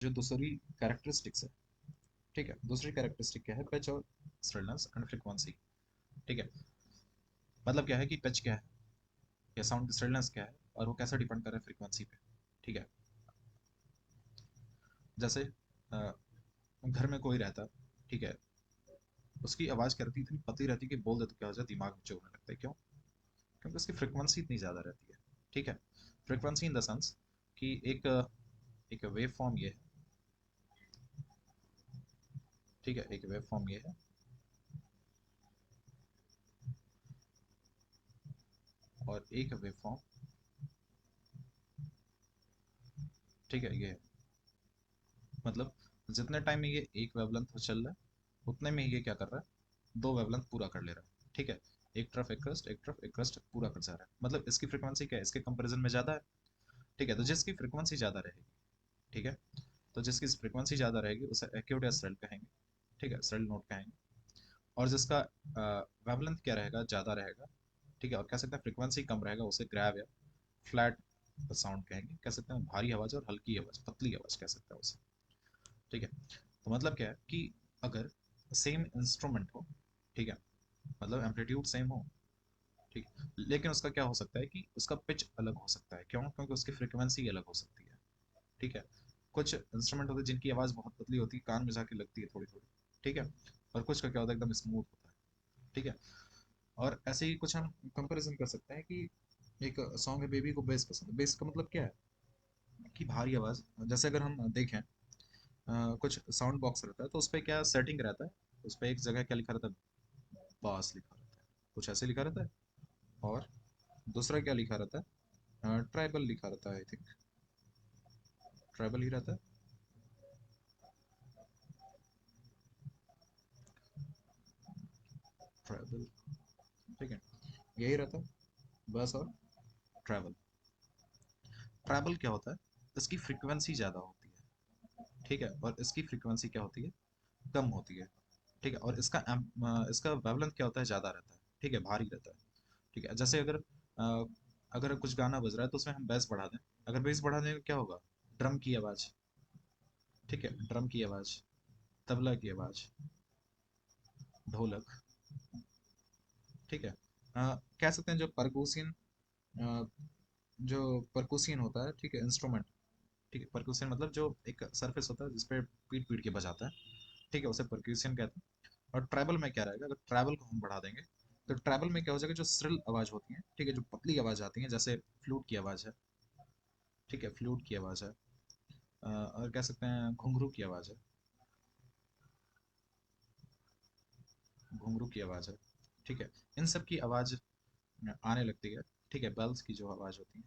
जो दूसरी कैरेक्टरिस्टिक्स है, ठीक है, दूसरी कैरेक्टरिस्टिक क्या है, पिच और स्टिलनेस एंड फ्रीक्वेंसी। ठीक है, मतलब क्या है कि पिच क्या है या साउंड की स्टिलनेस क्या है और वो कैसे डिपेंड कर रहा है फ्रीक्वेंसी पे। ठीक है, जैसे घर में कोई रहता, ठीक है, उसकी आवाज़ क्या रहती है, इतनी पतली रहती है कि बोल दे तो क्या हो जाए, दिमाग में चुभने लगता है। क्यों? क्योंकि उसकी फ्रिक्वेंसी इतनी ज़्यादा रहती है। ठीक है, फ्रिक्वेंसी इन द सेंस कि एक वेव फॉर्म ये है। ठीक है, एक वेव फॉर्म ये है और एक वेव फॉर्म, ठीक है, ये है। मतलब जितने टाइम में ये एक वेवलेंथ पर चल रहा है उतने में ये क्या कर रहा है, दो वेवलेंथ पूरा कर ले रहा है। ठीक है, एक तरफ एक क्रस्ट, एक तरफ एक क्रस्ट पूरा कर जा रहा है। मतलब इसकी फ्रिक्वेंसी क्या है, इसके कंपैरिजन में ज़्यादा है। ठीक है, तो जिसकी फ्रिक्वेंसी ज़्यादा रहेगी, ठीक है, तो जिसकी फ्रिक्वेंसी ज़्यादा रहेगी उसे एक्यूट या स्ट्रेल कहेंगे। ठीक है, स्ट्रेल नोट कहेंगे। और जिसका वेवलेंथ क्या रहेगा, ज़्यादा रहेगा, ठीक है, और कह सकते हैं फ्रिक्वेंसी कम रहेगा, उसे ग्रैव या फ्लैट साउंड कहेंगे। कह सकते हैं भारी आवाज़ और हल्की आवाज़, पतली आवाज़ कह सकते हैं उसे। ठीक है, तो मतलब क्या है कि अगर सेम इंस्ट्रूमेंट हो, ठीक है, मतलब एम्पलीट्यूड सेम हो, ठीक है, लेकिन उसका क्या हो सकता है कि उसका पिच अलग हो सकता है। क्यों? क्योंकि उसकी फ्रिक्वेंसी अलग हो सकती है। ठीक है, कुछ इंस्ट्रूमेंट होते हैं जिनकी आवाज़ बहुत पतली होती है, कान में जाके लगती है थोड़ी थोड़ी। ठीक है, और कुछ का क्या होता है, एकदम स्मूथ होता है। ठीक है, और ऐसे ही कुछ हम कंपैरिजन कर सकते हैं कि एक सॉन्ग है बेबी को बेस पसंद है। बेस का मतलब क्या है कि भारी आवाज़। जैसे अगर हम देखें कुछ साउंड बॉक्स रहता है तो उस पर क्या सेटिंग रहता है, उस पर एक जगह क्या लिखा रहता है, बास लिखा रहता है, कुछ ऐसे लिखा रहता है। और दूसरा क्या लिखा रहता है, ट्राइबल लिखा रहता है, आई थिंक ट्राइबल ही रहता है। ट्राइबल, ठीक है, यही रहता है, बस। और ट्रैवल, ट्रैवल क्या होता है, इसकी फ्रीक्वेंसी ज़्यादा होती है। ठीक है, और इसकी फ्रीक्वेंसी क्या होती है, कम होती है। ठीक है, और इसका वेवलेंथ क्या होता है, ज़्यादा रहता है। ठीक है, भारी रहता है। ठीक है, जैसे अगर कुछ गाना बज रहा है तो उसमें हम बेस बढ़ा दें। अगर बेस बढ़ा दें तो क्या होगा, ड्रम की आवाज़, ठीक है, ड्रम की आवाज़, तबला की आवाज़, ढोलक। ठीक है, कह सकते हैं जो परकूसिन, जो परकूसिन होता है, ठीक है, इंस्ट्रूमेंट। ठीक है, परक्यूशन मतलब जो एक सरफेस होता है जिसपे पीट पीट के बजाता है। ठीक है, उसे परक्यूशन कहते हैं। और ट्रैवल में क्या रहेगा, अगर ट्रैवल को हम बढ़ा देंगे तो ट्रैवल में क्या हो जाएगा, जो श्रिल आवाज़ होती है, ठीक है, जो पतली आवाज़ आती है, जैसे फ्लूट की आवाज़ है। ठीक है, फ्लूट की आवाज़ है, और कह सकते हैं घुंघरू की आवाज़ है, घुंघरू की आवाज़ है। ठीक है, इन सब की आवाज़ आने लगती है। ठीक है, बेल्स की जो आवाज़ होती है,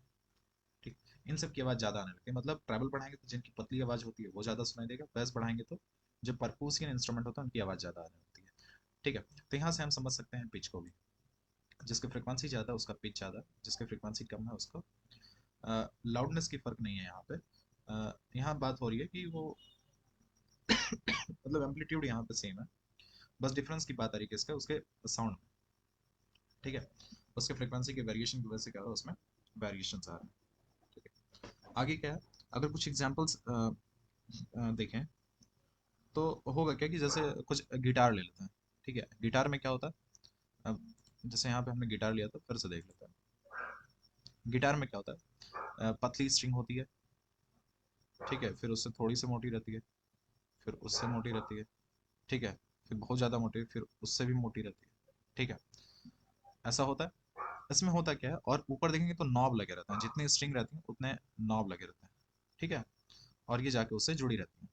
ठीक, इन सब की आवाज़ ज़्यादा आने लगती है। मतलब ट्रैवल बढ़ाएंगे तो जिनकी पतली आवाज़ होती है वो ज़्यादा सुनाई देगा, बेस बढ़ाएंगे तो जो परकूसियन इंस्ट्रूमेंट होता है उनकी आवाज़ ज़्यादा आने लगती है। ठीक है, तो यहाँ से हम समझ सकते हैं पिच को भी। जिसकी फ्रिक्वेंसी ज़्यादा है उसका पिच ज़्यादा, जिसकी फ्रिक्वेंसी कम है उसको लाउडनेस की फ़र्क नहीं है यहाँ पे। यहाँ बात हो रही है कि वो मतलब एम्पलीट्यूड यहाँ पे सेम है, बस डिफरेंस की बात आ रही है किसका, उसके साउंड में। ठीक है, उसके फ्रिक्वेंसी के वेरिएशन की वजह से क्या हो रहा है, उसमें वेरिएशन आ रहे हैं। ठीक है, आगे क्या है, अगर कुछ एग्जाम्पल्स देखें तो होगा क्या कि जैसे कुछ गिटार ले लेते हैं। ठीक है, गिटार में क्या होता है, अब जैसे यहाँ पे हमने गिटार लिया था, फिर से देख लेते हैं। गिटार में क्या होता है, पतली स्ट्रिंग होती है, ठीक है, फिर उससे थोड़ी सी मोटी रहती है, फिर उससे मोटी रहती है, ठीक है, फिर बहुत ज़्यादा मोटी, फिर उससे भी मोटी रहती है। ठीक है, ऐसा होता है। इसमें होता क्या है, और ऊपर देखेंगे तो नॉब लगे रहते हैं, जितनी स्ट्रिंग रहती है उतने नॉब लगे रहते हैं। ठीक है, और ये जाके उससे जुड़ी रहती है।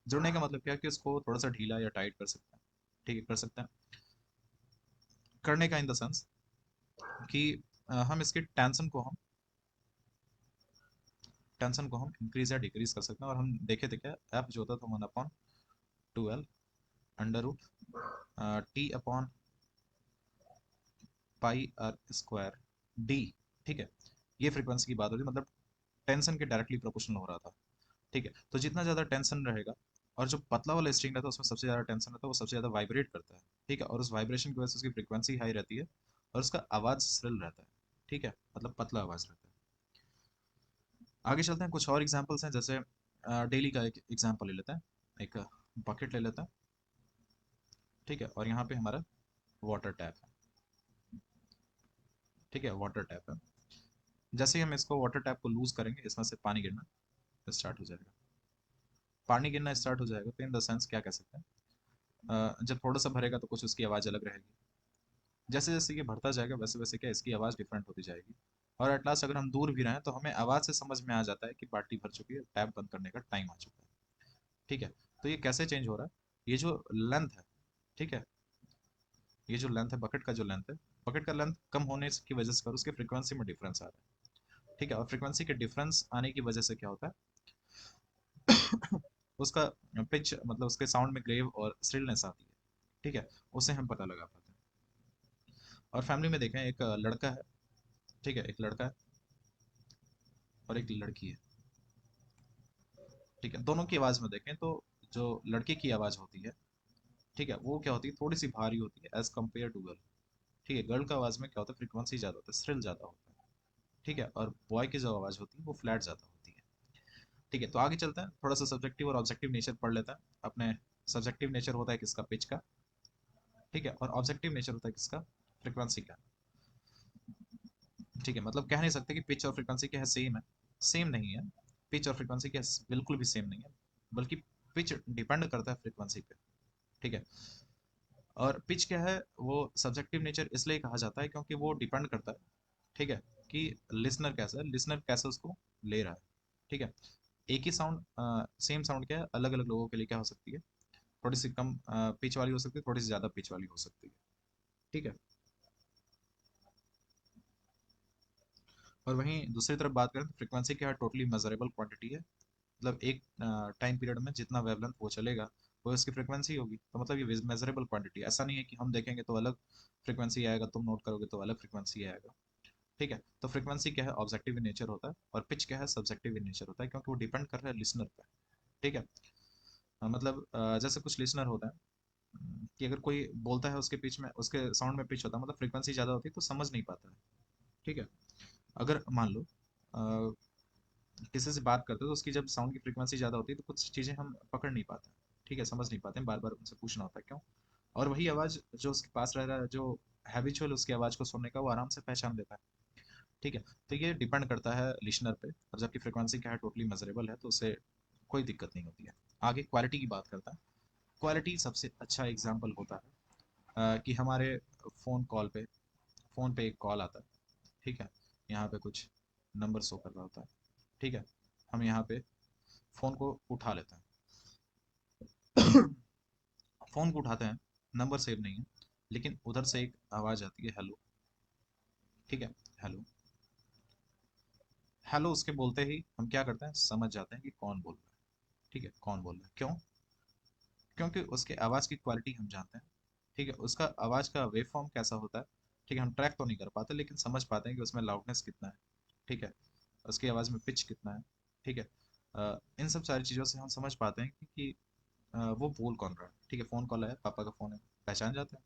जुड़ने का मतलब क्या है कि उसको थोड़ा सा ढीला या टाइट कर सकते हैं। ठीक है, कर सकते हैं। करने का इन द सेंस कि हम इसकी टेंशन को हम इंक्रीज या डिक्रीज कर सकते हैं। और हम देखे थे क्या, एफ जो होता था 1/12 t upon pi r square d. ठीक है, ये फ्रीक्वेंसी की बात हो रही है, मतलब टेंशन के डायरेक्टली प्रोपोर्शनल हो रहा था। ठीक है, तो जितना ज़्यादा टेंशन रहेगा और जो पतला वाला स्ट्रिंग रहता है उसमें सबसे ज़्यादा टेंशन रहता है, वो सबसे ज़्यादा वाइब्रेट करता है। ठीक है, और उस वाइब्रेशन की वजह से उसकी फ्रीक्वेंसी हाई रहती है और उसका आवाज़ श्रिल रहता है। ठीक है, मतलब पतला आवाज़ रहता है। आगे चलते हैं, कुछ और एग्जांपल्स हैं। जैसे डेली का एक एग्जांपल ले लेते हैं, एक बकेट ले लेते हैं, ठीक है, और यहाँ पे हमारा वाटर टैप है, ठीक है, वाटर टैप है। जैसे ही हम इसको वाटर टैप को लूज करेंगे, इसमें से पानी गिरना स्टार्ट हो जाएगा। पानी गिरना स्टार्ट हो जाएगा तो इन द सेंस क्या कह सकते हैं, जब थोड़ा सा भरेगा तो कुछ उसकी आवाज़ अलग रहेगी, जैसे जैसे ये भरता जाएगा वैसे वैसे क्या इसकी आवाज़ डिफरेंट होती जाएगी, और एट लास्ट अगर हम दूर भी रहें तो हमें आवाज़ से समझ में आ जाता है कि बाल्टी भर चुकी है, टैप बंद करने का टाइम आ चुका है, ठीक है। तो ये कैसे चेंज हो रहा है, ये जो लेंथ है, ठीक है, ये जो लेंथ है बकेट का, जो लेंथ है, बकेट का लेंथ कम होने की वजह से उसके फ्रीक्वेंसी में डिफरेंस आ रहा है, ठीक है, और फ्रीक्वेंसी के डिफरेंस आने की वजह से क्या होता है उसका पिच, मतलब उसके साउंड में ग्रेव और स्ट्रिलनेस आती है, ठीक है, उसे हम पता लगा पाते हैं। और फैमिली में देखें, एक लड़का है, ठीक है, एक लड़का है और एक लड़की है, ठीक है, दोनों की आवाज़ में देखें तो जो लड़के की आवाज़ होती है, ठीक है, वो क्या होती है, थोड़ी सी भारी होती है एज कम्पेयर टू गर्ल, ठीक है, गर्ल का आवाज़ में क्या होता है, फ्रीक्वेंसी ज़्यादा होता है, स्ट्रिल ज़्यादा होता है, ठीक है, और बॉय की जो आवाज़ होती है वो फ्लैट ज़्यादा होती है, ठीक है। तो आगे चलते हैं, थोड़ा सा सब्जेक्टिव और ऑब्जेक्टिव नेचर पढ़ लेते हैं अपने। सब्जेक्टिव नेचर होता है किसका, पिच का, ठीक है, और ऑब्जेक्टिव नेचर होता है किसका, फ्रीक्वेंसी का, ठीक है। मतलब कह नहीं सकते कि पिच और फ्रीक्वेंसी क्या है, सेम है, सेम नहीं है, पिच और फ्रीक्वेंसी क्या है, बिल्कुल भी सेम नहीं है, बल्कि पिच डिपेंड करता है फ्रीक्वेंसी पे, ठीक है। और पिच क्या है, वो सब्जेक्टिव नेचर इसलिए कहा जाता है क्योंकि वो डिपेंड करता है, ठीक है, कि लिसनर कैसा है, लिसनर कैसे उसको ले रहा है, ठीक है। एक ही साउंड, सेम साउंड क्या है, अलग अलग लोगों के लिए क्या हो सकती है, थोड़ी सी कम पिच वाली हो सकती है, थोड़ी सी ज़्यादा पिच वाली हो सकती है, ठीक है। और वहीं दूसरी तरफ बात करें तो फ्रीक्वेंसी क्या है, टोटली मेजरेबल क्वांटिटी है, मतलब एक टाइम पीरियड में जितना वेवलेंथ वो चलेगा वो इसकी फ्रीक्वेंसी होगी, तो मतलब ये मेजरेबल क्वांटिटी, ऐसा नहीं है कि हम देखेंगे तो अलग फ्रीक्वेंसी आएगा, तुम नोट करोगे तो अलग फ्रीक्वेंसी आएगा, ठीक है। तो फ्रीक्वेंसी क्या है, ऑब्जेक्टिव इन नेचर होता है, और पिच क्या है, सब्जेक्टिव इन नेचर होता है, क्योंकि वो डिपेंड कर रहा है लिसनर पर, ठीक है। मतलब जैसे कुछ लिसनर होता है, कि अगर कोई बोलता है उसके पिच में, उसके साउंड में पिच होता है, मतलब फ्रीक्वेंसी ज़्यादा होती है तो समझ नहीं पाता है, ठीक है। अगर मान लो किसी से बात करते हो तो उसकी जब साउंड की फ्रीक्वेंसी ज़्यादा होती है तो कुछ चीज़ें हम पकड़ नहीं पाते, ठीक है, समझ नहीं पाते हैं, बार बार उनसे पूछना होता है क्यों, और वही आवाज़ जो उसके पास रह रहा है, जो हैबिचुअल उसकी आवाज़ को सुनने का, वो आराम से पहचान लेता है, ठीक है। तो ये डिपेंड करता है लिसनर पे, और जबकि फ्रीक्वेंसी क्या है, टोटली मेजरेबल है, तो उससे कोई दिक्कत नहीं होती है। आगे क्वालिटी की बात करता है। क्वालिटी सबसे अच्छा एग्जाम्पल होता है कि हमारे फ़ोन पे एक कॉल आता है, ठीक है, यहाँ पे कुछ नंबर शो कर रहा होता है, ठीक है, हम यहाँ पे फ़ोन को उठा लेते हैं, फ़ोन को उठाते हैं, नंबर सेव नहीं है, लेकिन उधर से एक आवाज़ आती है, हेलो, ठीक है, हेलो, हेलो उसके बोलते ही हम क्या करते हैं, समझ जाते हैं कि कौन बोल रहा है, ठीक है, कौन बोल रहा है, क्यों, क्योंकि उसके आवाज़ की क्वालिटी हम जानते हैं, ठीक है, उसका आवाज़ का वेव फॉर्म कैसा होता है, ठीक है, हम ट्रैक तो नहीं कर पाते लेकिन समझ पाते हैं कि उसमें लाउडनेस कितना है, ठीक है, उसकी आवाज़ में पिच कितना है, ठीक है। इन सब सारी चीज़ों से हम समझ पाते हैं कि वो बोल कौन रहा है, ठीक है। फ़ोन कॉल आया, पापा का फ़ोन है, पहचान जाते हैं,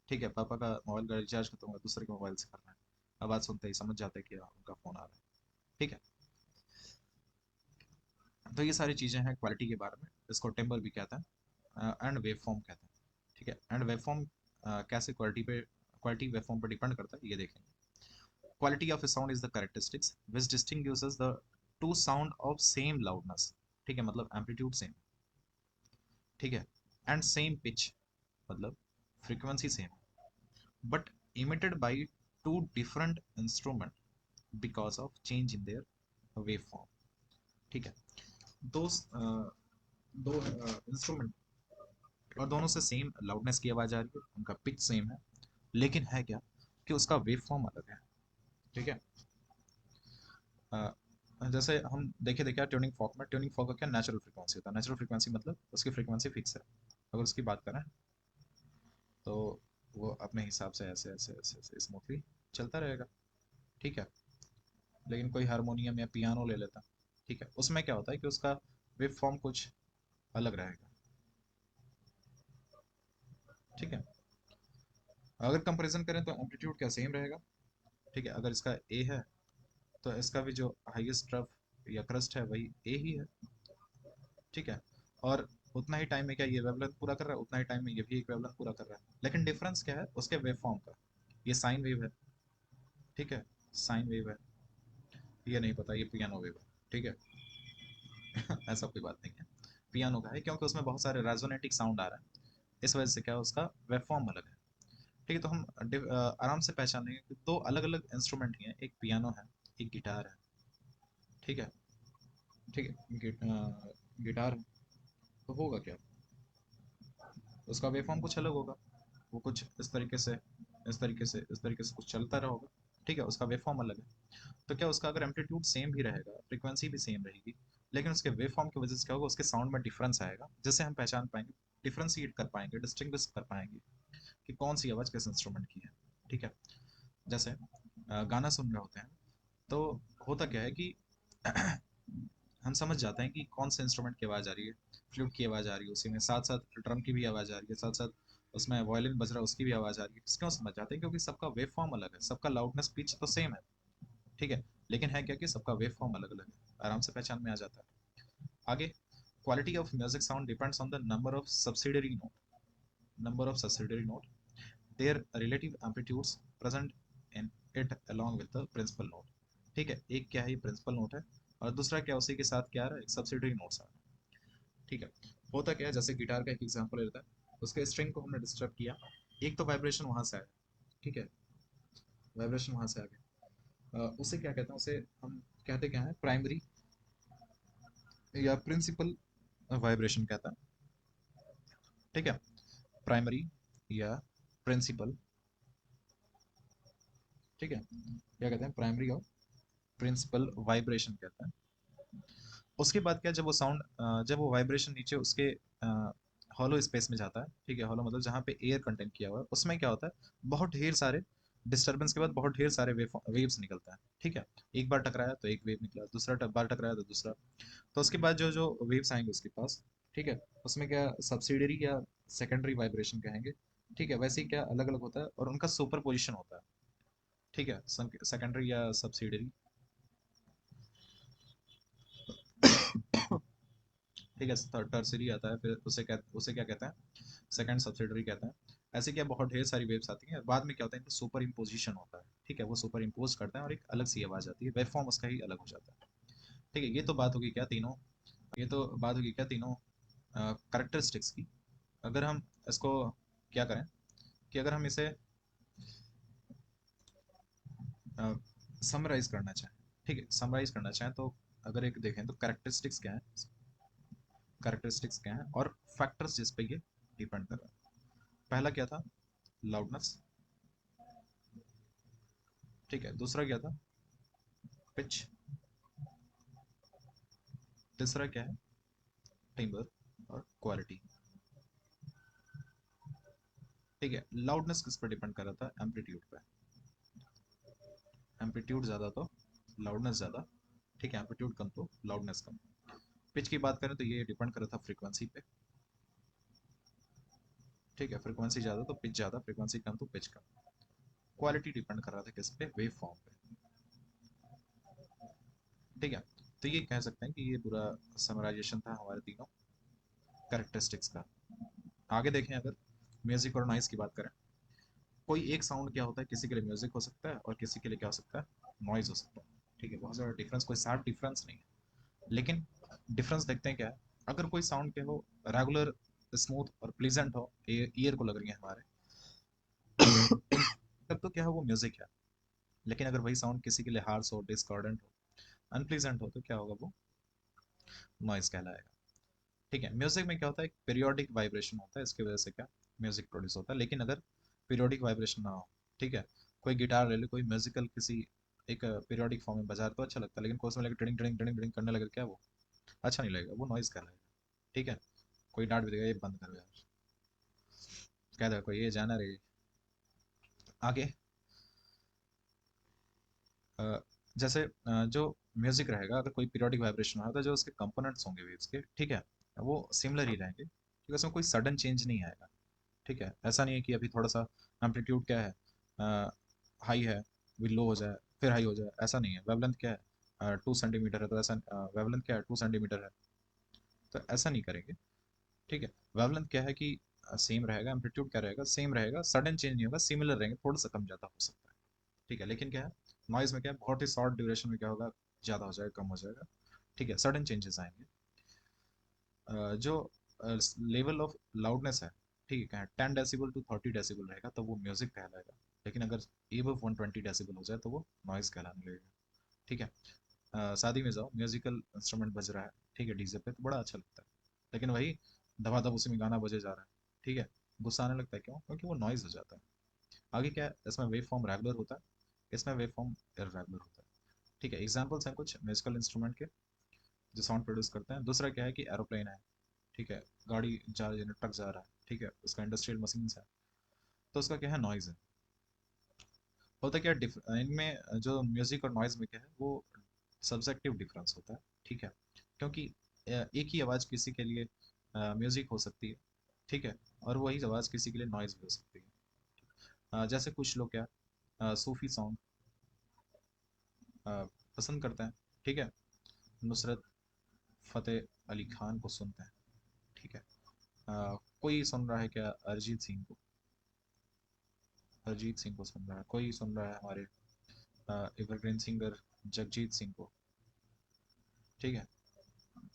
ठीक है, पापा का मोबाइल का रिचार्ज खत्म हुआ, दूसरे के मोबाइल से करना है, आवाज़ सुनते ही समझ जाते हैं कि हाँ, उनका फ़ोन आ रहा है, ठीक है। तो ये सारी चीज़ें हैं क्वालिटी के बारे में, इसको टिम्बर भी कहते हैं, एंड वेव फॉर्म कहते हैं, ठीक है। एंड वेव फॉर्म कैसे क्वालिटी वेव फॉर्म पर डिपेंड करता है, ये देखेंगे। Quality of A sound is the characteristics which distinguishes the two sound of same loudness, ठीक है, मतलब एम्पलीट्यूड सेम, ठीक है, एंड सेम पिच, मतलब frequency same, but emitted by two different instrument because of change in their waveform, ठीक है। दो दो इंस्ट्रूमेंट और दोनों से सेम लाउडनेस की आवाज़ आ रही है, उनका पिच सेम है, लेकिन है क्या कि उसका वेव फॉर्म अलग है, ठीक है। जैसे हम देखे देखे ट्यूनिंग फॉक में, ट्यूनिंग फॉक का क्या नेचुरल फ्रीक्वेंसी होता है, नेचुरल फ्रीक्वेंसी मतलब उसकी फ्रीक्वेंसी फिक्स है, अगर उसकी बात करें तो वो अपने हिसाब से ऐसे ऐसे ऐसे ऐसे स्मूथली चलता रहेगा, ठीक है। लेकिन कोई हारमोनियम या पियानो ले लेता, ठीक है, उसमें क्या होता है कि उसका वेव फॉर्म कुछ अलग रहेगा, ठीक है। अगर कंपैरिजन करें तो एम्पलीट्यूड क्या सेम रहेगा, ठीक है, अगर इसका ए है तो इसका भी जो हाईएस्ट ट्रफ या क्रस्ट है वही ए ही है, ठीक है। और उतना ही टाइम में क्या ये वेवलेंथ पूरा कर रहा है, उतना ही टाइम में ये भी एक वेवलेंथ पूरा कर रहा है, लेकिन डिफरेंस क्या है उसके वेव फॉर्म का। ये साइन वेव है, ठीक है, साइन वेव है। ये नहीं पता ये पियानो वेव है, ठीक है। ऐसा कोई बात नहीं है, पियानो का है क्योंकि उसमें बहुत सारे रेजोनेटिक साउंड आ रहा है, इस वजह से क्या है उसका वेव फॉर्म अलग है। ठीक है, तो हम आराम से पहचानेंगे कि दो अलग अलग इंस्ट्रूमेंट ही हैं, एक पियानो है, एक गिटार है। ठीक है, ठीक है, गिटार है, तो होगा क्या, उसका वेव फॉर्म कुछ अलग होगा। वो कुछ इस तरीके से, इस तरीके से, इस तरीके से कुछ चलता रहा होगा। ठीक है, उसका वेव फॉर्म अलग है। तो क्या उसका अगर एम्पलीट्यूड सेम भी रहेगा, फ्रीक्वेंसी भी सेम रहेगी, लेकिन उसके वेव फॉर्म की वजह से क्या होगा, उसके साउंड में डिफरेंस आएगा, जिससे हम पहचान पाएंगे, डिफ्रेंशिएट कर पाएंगे, डिस्टिंग्विश कर पाएंगे कि कौन सी आवाज़ किस इंस्ट्रूमेंट की है। ठीक है, जैसे गाना सुन रहे होते हैं तो होता क्या है कि हम समझ जाते हैं कि कौन से इंस्ट्रूमेंट की आवाज़ आ रही है। फ्लूट की आवाज़ आ रही है, उसी में साथ साथ ड्रम की भी आवाज़ आ रही है, साथ साथ उसमें वायलिन बज रहा है उसकी भी आवाज़ आ रही है। क्यों समझ जाते हैं, क्योंकि सबका वेव फॉर्म अलग है, सबका लाउडनेस पिच तो सेम है। ठीक है, लेकिन है क्या कि सबका वेव फॉर्म अलग अलग है, आराम से पहचान में आ जाता है। आगे, quality of music sound depends on the number of subsidiary note, number of subsidiary note, their relative amplitudes present in it along with the principal note। ठीक है, एक क्या है, ये प्रिंसिपल नोट है, और दूसरा क्या उसी के साथ क्या आ रहा है, एक सब्सिडरी नोट्स आ रहा है। ठीक है, होता क्या है, जैसे गिटार का एक एग्जांपल लेता है, उसके स्ट्रिंग को हमने डिस्टर्ब किया, एक तो वाइब्रेशन वहां से आया, ठीक है, वाइब्रेशन वहां से आ गया, उसे क्या कहते हैं, उसे हम कहते क्या है, प्राइमरी या प्रिंसिपल वाइब्रेशन कहता है। ठीक है, प्राइमरी या प्रिंसिपल, ठीक है, क्या कहते हैं, प्राइमरी और प्रिंसिपल वाइब्रेशन कहते हैं। उसके बाद क्या, जब वो साउंड, जब वो वाइब्रेशन नीचे उसके हॉलो स्पेस में जाता है, ठीक है, हॉलो मतलब जहाँ पे एयर कंटेंट किया हुआ है, उसमें क्या होता है, बहुत ढेर सारे डिस्टर्बेंस के बाद बहुत ढेर सारे वेव्स निकलता है। ठीक है, एक बार टकराया तो एक वेव निकला, दूसरा बार टकराया तो दूसरा, तो उसके बाद जो जो वेव्स आएंगे उसके पास, ठीक है, उसमें क्या सब्सिडरी या सेकेंडरी वाइब्रेशन कहेंगे। ठीक है, वैसे ही क्या अलग अलग होता है और उनका सुपर पोजिशन होता है। ठीक है, सेकेंडरी या सब्सिडरी, ठीक है, टर्सरी आता है, फिर उसे क्या कहते हैं, सेकंड सब्सिडरी कहते हैं। ऐसे क्या बहुत ढेर सारी वेव्स आती हैं, बाद में क्या होता है, इनका सुपर इम्पोजिशन होता है। ठीक है, वो सुपर इम्पोज करते हैं और एक अलग सी आवाज़ आती है, वेव फॉर्म उसका ही अलग हो जाता है। ठीक है, ये तो बात होगी क्या तीनों, ये तो बात होगी क्या तीनों करेक्टरिस्टिक्स की। अगर हम इसको क्या करें, कि अगर हम इसे समराइज करना चाहें, ठीक है, समराइज करना चाहें तो अगर एक देखें तो करेक्टरिस्टिक्स क्या है, करेक्टरिस्टिक्स क्या है और फैक्टर्स जिस पे ये डिपेंड कर रहा है। पहला क्या था, लाउडनेस, ठीक है, दूसरा क्या था, पिच, तीसरा क्या है, टिम्बर और क्वालिटी। ठीक है, लाउडनेस किस पर डिपेंड कर रहा था, एम्पलीट्यूड पे, एम्पलीट्यूड ज़्यादा तो लाउडनेस ज़्यादा, ठीक है, एम्पलीट्यूड कम तो लाउडनेस कम। पिच की बात करें तो ये डिपेंड कर रहा था फ्रीक्वेंसी पे, ठीक है, फ्रीक्वेंसी ज़्यादा तो पिच ज़्यादा, फ्रीक्वेंसी कम तो पिच कम। क्वालिटी डिपेंड कर रहा था किस पे, वेव फॉर्म पे। ठीक है, तो ये कह सकते हैं कि ये पूरा समराइजेशन था हमारे तीनों कैरेक्टरिस्टिक्स का। आगे देखें, अगर म्यूजिक और नॉइस की बात करें, कोई एक साउंड क्या होता है, किसी के लिए म्यूजिक हो सकता है और किसी के लिए क्या हो सकता है, नॉइज हो सकता है। ठीक है, बहुत ज़्यादा डिफरेंस, कोई शार्प डिफरेंस नहीं है, लेकिन डिफरेंस देखते हैं क्या है। अगर कोई साउंड के हो रेगुलर, स्मूथ और प्लीजेंट हो, ईयर को लग रही है हमारे, तब तो क्या है, वो म्यूजिक है। लेकिन अगर वही साउंड किसी के लिए हार्श हो, डिस्कॉर्डेंट हो, अनप्लीजेंट हो, तो क्या होगा, वो नॉइज कहलाएगा। ठीक है, म्यूजिक में क्या होता है, एक पीरियोडिक वाइब्रेशन होता है, इसकी वजह से क्या म्यूजिक प्रोड्यूस होता है। लेकिन अगर पीरियोडिक वाइब्रेशन ना हो, ठीक है, कोई गिटार ले लो, कोई म्यूजिकल किसी एक पीरियोडिक फॉर्म में बजा रहा तो अच्छा लगता है, लेकिन कोई उसमें लगे टिडिंग टिडिंग टिडिंग टिडिंग करने लगे, क्या वो अच्छा नहीं लगेगा, वो नॉइज कहलाएगा। ठीक है, कोई डांट भी देगा, ये बंद करो यार, कह देगा कोई, ये जाना रही। आगे, जैसे जो म्यूजिक रहेगा, अगर कोई पीरियोडिक वाइब्रेशन रहा तो जो उसके कंपोनेंट्स होंगे वेव्स के, ठीक है, वो सिमिलर ही रहेंगे, ठीक है, उसमें कोई सडन चेंज नहीं आएगा। ठीक है, ऐसा नहीं है कि अभी थोड़ा सा एम्पलीट्यूड क्या है, हाई है, भी लो हो जाए, फिर हाई हो जाए, ऐसा नहीं है। वेवलेंथ क्या है, 2 सेंटीमीटर है, तो ऐसा वेवलेंथ क्या है, 2 सेंटीमीटर है, तो ऐसा नहीं करेंगे, ठीक है। वेवलेंथ क्या है कि सेम रहेगा, एम्पलीट्यूड क्या रहेगा, सेम रहेगा, सडन चेंज नहीं होगा, सिमिलर रहेंगे, थोड़ा सा कम ज़्यादा हो सकता है, ठीक है। लेकिन क्या है, नॉइज़ में क्या है, बहुत ही शॉर्ट ड्यूरेशन में क्या होगा, ज़्यादा हो जाएगा, कम हो जाएगा, ठीक है, सडन चेंजेस आएंगे। जो लेवल ऑफ लाउडनेस है, ठीक है, 10 डेसिबल टू 30 डेसिबल रहेगा तो वो म्यूजिक कहलाएगा, लेकिन अगर एबव 120 डेसिबल हो जाए तो वो नॉइज़ कहलाने लगेगा, ठीक है। शादी में जाओ, म्यूजिकल इंस्ट्रूमेंट बज रहा है, ठीक है, डीजे पे, तो बड़ा अच्छा लगता है, लेकिन वही धमाधम उसी में गाना बजे जा रहा है, ठीक है, गुस्सा आने लगता है, क्यों? क्योंकि वो नॉइज़ हो जाता है। आगे क्या है, इसमें वेव फॉर्म रेगुलर होता है, इसमें वेव फॉर्म इरेगुलर होता है, ठीक है। एग्जाम्पल्स हैं कुछ म्यूजिकल इंस्ट्रूमेंट के जो साउंड प्रोड्यूस करते हैं। दूसरा क्या है कि एरोप्लेन है, ठीक है, गाड़ी जा रही है, ट्रक जा रहा है, ठीक है, उसका इंडस्ट्रियल मशीन्स है, तो उसका क्या है, नॉइज़ है। होता क्या इनमें जो म्यूजिक और नॉइज़ में क्या है, वो सब्जेक्टिव डिफरेंस होता है, ठीक है, क्योंकि एक ही आवाज़ किसी के लिए म्यूजिक हो सकती है, ठीक है, और वही आवाज़ किसी के लिए नॉइज़ भी हो सकती है। जैसे कुछ लोग क्या सूफी सॉन्ग पसंद करते हैं, ठीक है, नुसरत फतेह अली खान को सुनते हैं, ठीक है। कोई सुन रहा है क्या अरिजीत सिंह को, अरिजीत सिंह को सुन रहा है, कोई सुन रहा है हमारे एवरग्रीन सिंगर जगजीत सिंह को, ठीक है,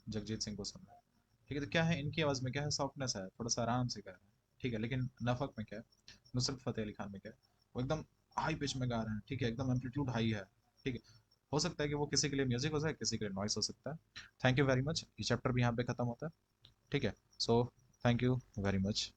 जगजीत सिंह को सुन रहा है, ठीक है। तो क्या है, इनकी आवाज़ में क्या है, सॉफ्टनेस है, थोड़ा सा आराम से गा रहे हैं, ठीक है। लेकिन नफक में क्या है, नुसरत फतेह अली खान में क्या है, वो एकदम हाई पिच में गा रहे हैं, ठीक है, एकदम एम्पलीट्यूड हाई है, ठीक है। हो सकता है कि वो किसी के लिए म्यूजिक हो जाए, किसी के लिए नॉइस हो सकता है। थैंक यू वेरी मच, ये चैप्टर भी यहाँ पे खत्म होता है, ठीक है। So thank you very much.